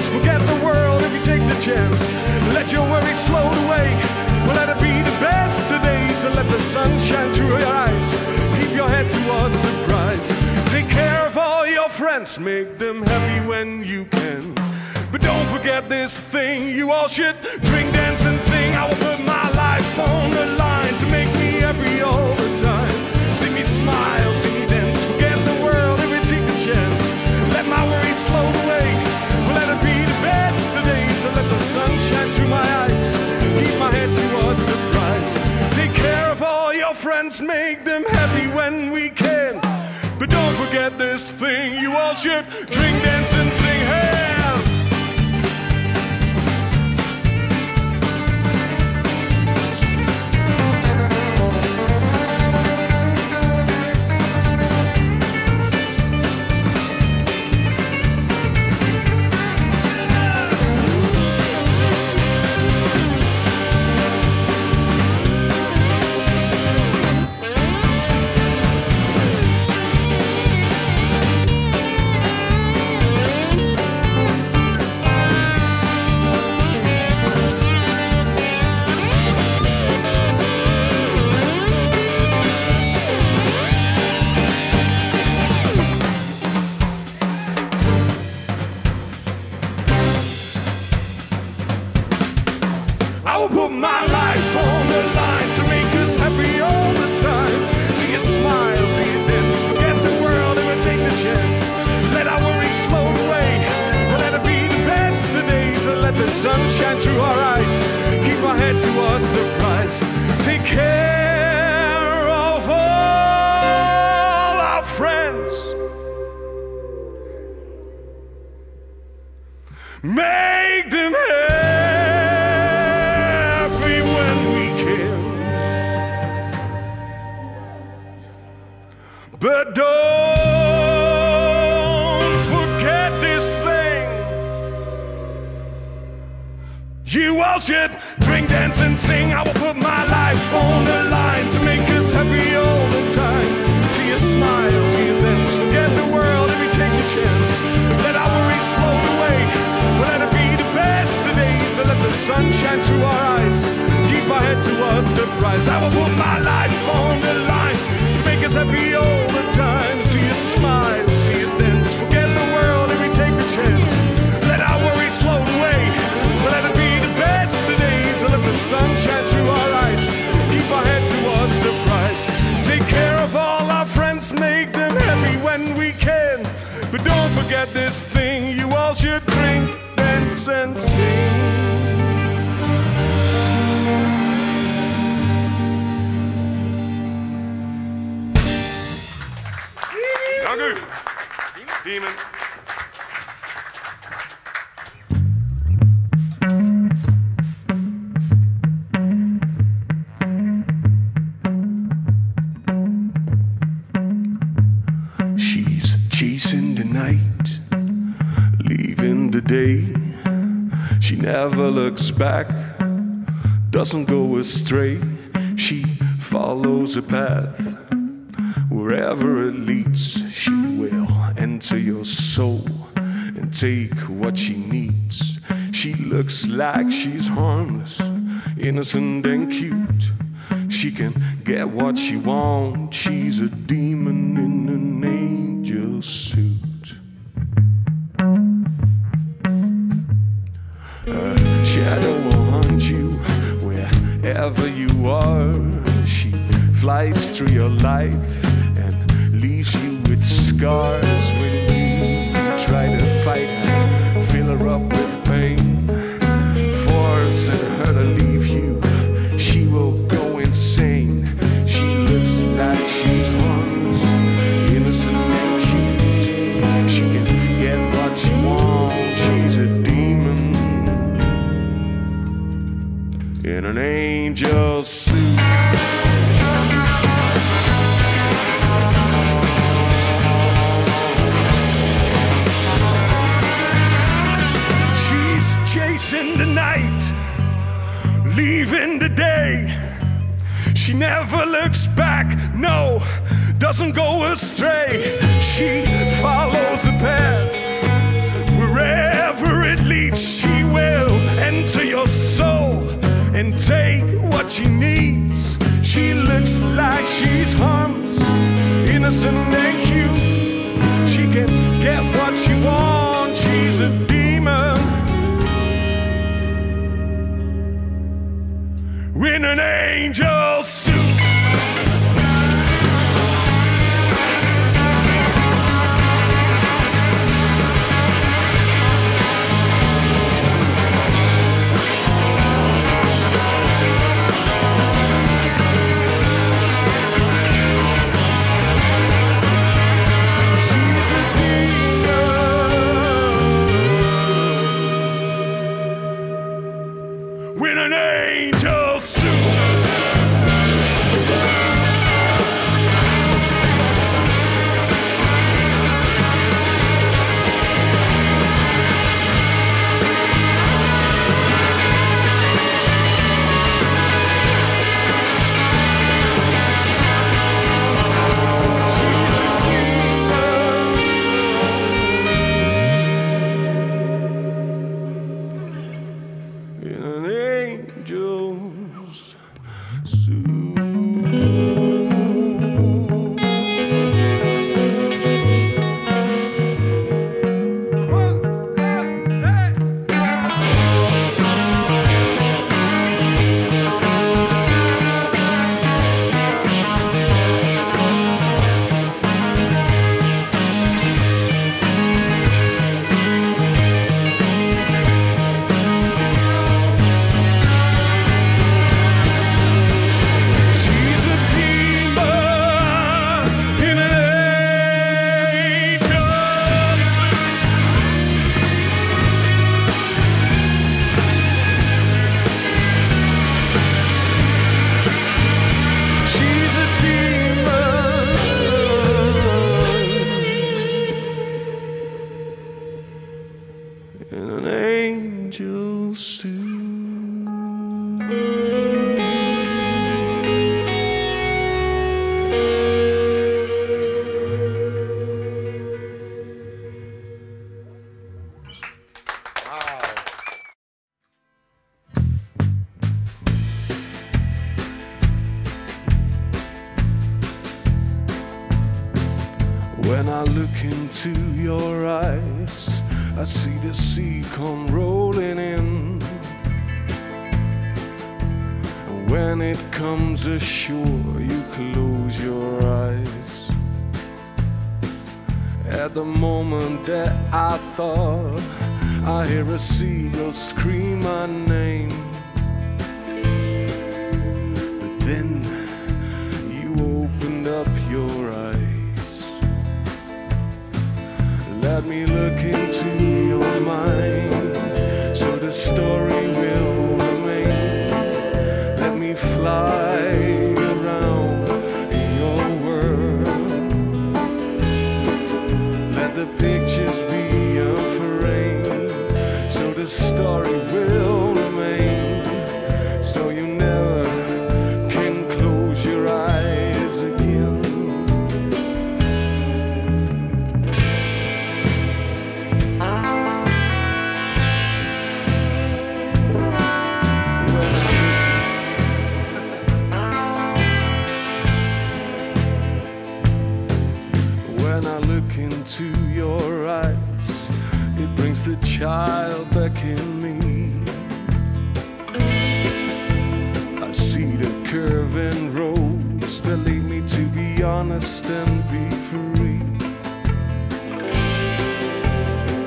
forget the world if you take the chance. Let your worries float away, well, let it be the best of days, and let the sun shine through your eyes. Keep your head towards the prize. Take care of all your friends, make them happy when you can. But don't forget this thing, you all should drink, dance and sing. I will put my life on the line to make me happy all the time. See me smile, see me dance, forget the world if we take the chance. Let my worries float away, well, let it be the best of days, and let the sun shine through my eyes. Keep my head towards the prize. Take care of all your friends, make them happy when we can. But don't forget this thing, you all should drink, dance and sing. Hey! I will put my life on the line to make us happy all the time. See you smile, see you dance, forget the world and we'll take the chance. Let our worries float away, we'll let it be the best of days, and let the sun shine through our eyes. Keep our head towards the prize. Take care of all our friends, make them happy when we can. But don't forget this thing, you all should drink, dance and sing. I will put my life on the line to make us happy all the time. See us smile, see us dance, forget the world if we take a chance. Let our worries float away, we'll let it be the best of days, and let the sun shine through our eyes. Keep our head towards the prize. I will put my life on the line to make us happy all the time. See us smile, see us dance, forget the world if we take the chance. Let our worries float away, we'll let it be the best of days, and let the sun shine through our eyes. Keep our head towards the prize. Take care of all our friends, make them happy when we can. But don't forget this thing, you all should drink, dance and sing. Dank u. Demon. She's chasing the night, leaving the day. She never looks back, doesn't go astray. She follows a path, wherever it leads. She will enter your soul and take what she needs. She looks like she's harmless, innocent and cute. She can get what she wants. She's a demon in an angel suit. Her shadow will haunt you wherever you are. She flies through your life and leaves you with scars. When you try to fight her, fill her up with pain, forcing her to leave you, she will go insane. She looks like she's harmless, innocent and cute. She can get what she wants. She's a demon in an angel suit. Chasing the night, leaving the day. She never looks back, no, doesn't go astray. She follows a path wherever it leads, she will enter your soul and take what she needs. She looks like she's harmless, innocent and cute. She can get what she wants, she's a demon in an angel suit. When I look into your eyes, I see the sea come rolling in. And when it comes ashore, you close your eyes. At the moment that I thought I hear a seagull scream my name, but then you opened up your eyes. Let me look into your mind, so the story will remain. Let me fly around your world. Let the pictures be unframed, so the story will remain. So you never can close your eyes again. Into your eyes, it brings the child back in me. I see the curving roads that lead me to be honest and be free.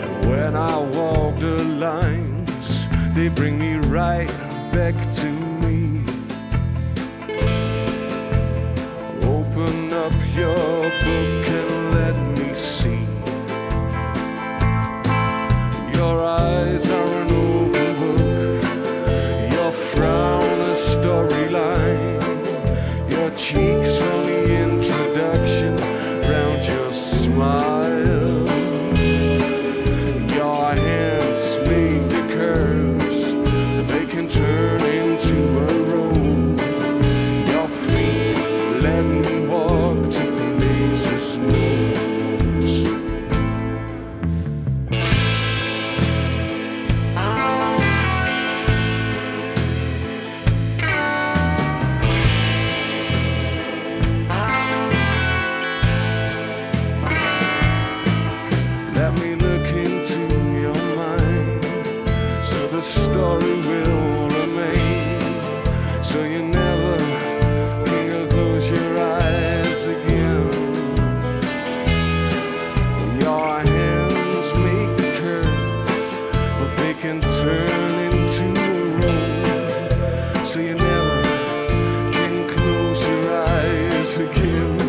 And when I walk the lines, they bring me right back to me. Open up your book and let me see. Your eyes are an open book, your frown a storyline, your cheeks from the introduction, round your smile. Your hands make the curves, they can turn into a road. Your feet let me walk to places known. once again.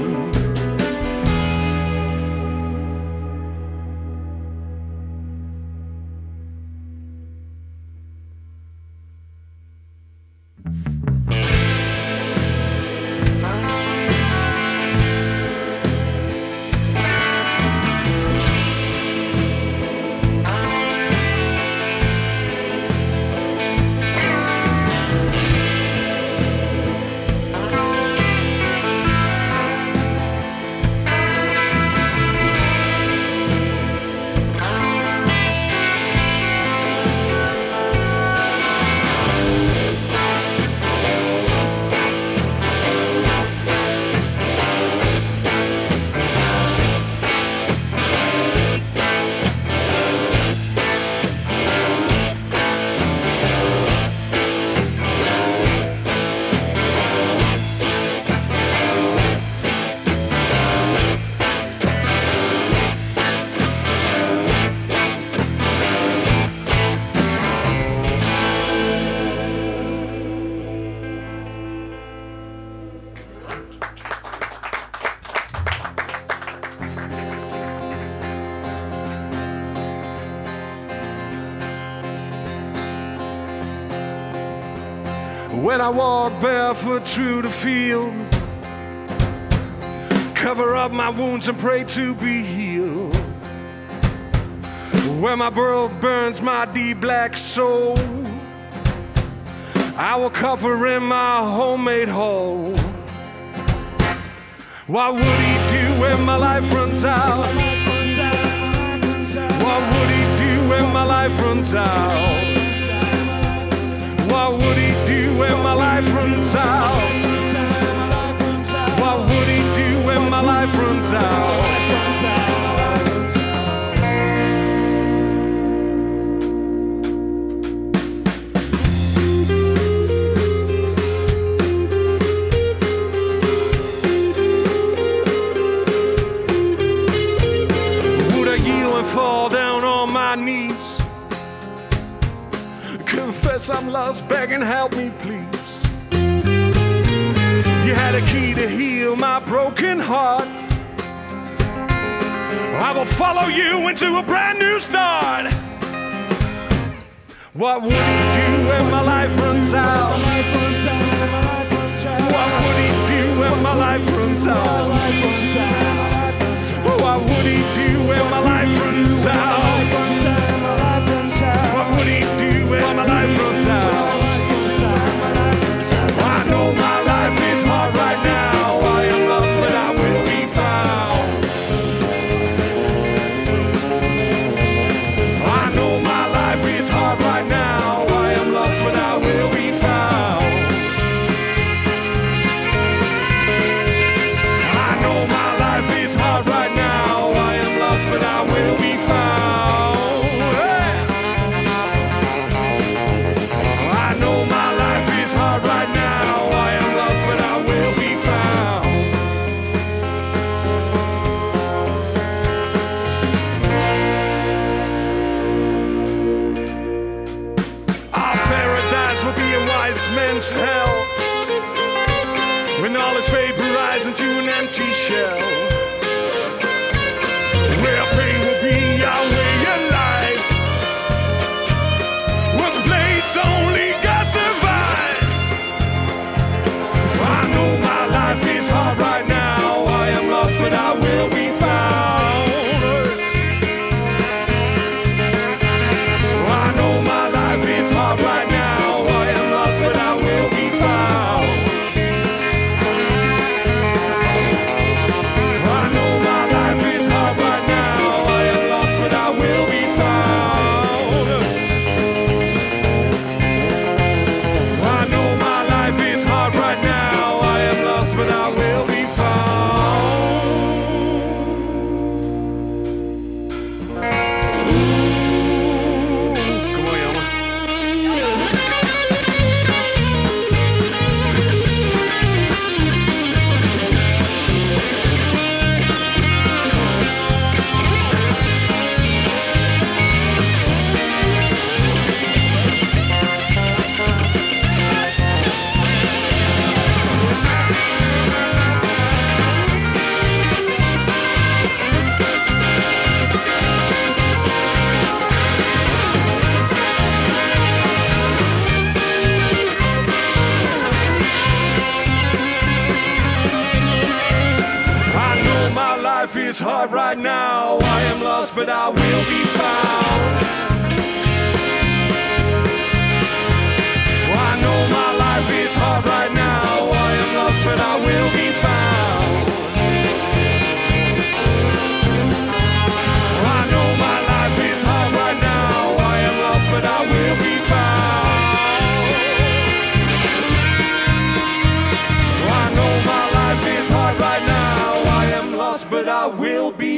When I walk barefoot through the field, cover up my wounds and pray to be healed. Where my world burns my deep black soul, I will cover in my homemade hole. What would he do when my life runs out? What would he do when my life runs out? What would he do when my life runs out? What would he do when my life runs out? Would I yield and fall down on my knees? Confess I'm lost, begging help me please. You had a key to heal my broken heart. I will follow you into a brand new start. What would he do when my life runs out? What would he do when my life runs out? What would he do when my life runs out? What would he do when my life runs out? I know my life is hard right now. I am lost, but I will be found. I know my life is hard right now. I am lost, but I will be found. I know my life is hard right now. I am lost, but I will be found. I know my life is hard right now. I am lost, but I will be found. Our paradise will be a wise man's hell, when all is vaporized into an empty shell, where pain will be our way of life, where blades only God survives. I know my life is hard right now. I am lost, but I will be found. I know my life is hard right now. I am lost, but I will be found. I know my life is hard right now. life is hard right now. I am lost, but I will be found. I know my life is hard right now. I am lost, but I will be found. I know my life is hard right now. I am lost, but I will be found. I know my life is hard right now. I am lost, but I will be